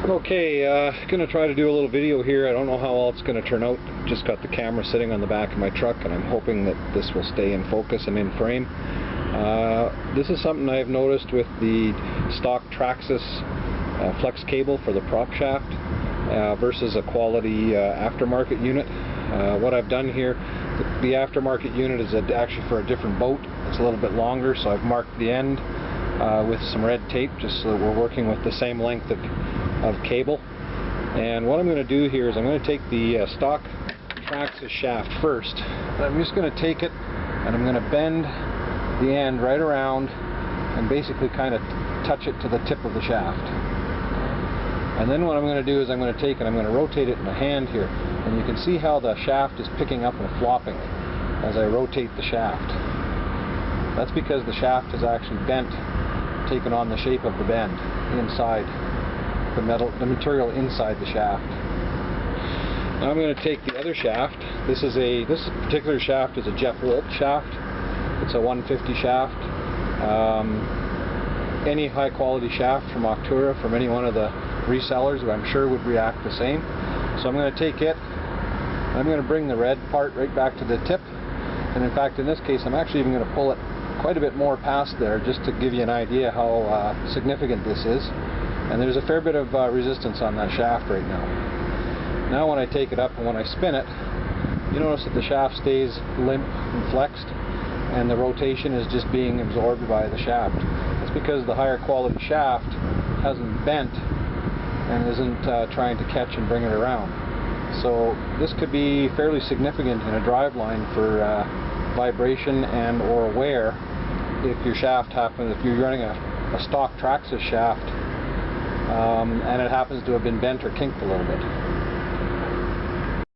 Okay, gonna try to do a little video here. I don't know how all it's gonna turn out. Just got the camera sitting on the back of my truck, and I'm hoping that this will stay in focus and in frame. This is something I've noticed with the stock Traxxas flex cable for the prop shaft versus a quality aftermarket unit. What I've done here, the aftermarket unit is actually for a different boat. It's a little bit longer, so I've marked the end with some red tape just so that we're working with the same length of cable. And what I'm going to do here is I'm going to take the stock Traxxas shaft first. I'm just going to take it and I'm going to bend the end right around and basically kind of touch it to the tip of the shaft. And then what I'm going to do is I'm going to take it, I'm going to rotate it in my hand here, and you can see how the shaft is picking up and flopping as I rotate the shaft. That's because the shaft is actually bent, taken on the shape of the bend inside the material inside the shaft. Now I'm going to take the other shaft. This particular shaft is a Jeff Wolf shaft. It's a 150 shaft. Any high quality shaft from Octura, from any one of the resellers, I'm sure would react the same. So I'm going to take it, I'm going to bring the red part right back to the tip, and in fact in this case I'm actually even going to pull it quite a bit more past there just to give you an idea how significant this is. And there's a fair bit of resistance on that shaft right now. Now when I take it up and when I spin it, you notice that the shaft stays limp and flexed, and the rotation is just being absorbed by the shaft. That's because the higher quality shaft hasn't bent and isn't trying to catch and bring it around. So this could be fairly significant in a driveline for vibration and or wear if your shaft happens, if you're running a stock Traxxas shaft and it happens to have been bent or kinked a little bit.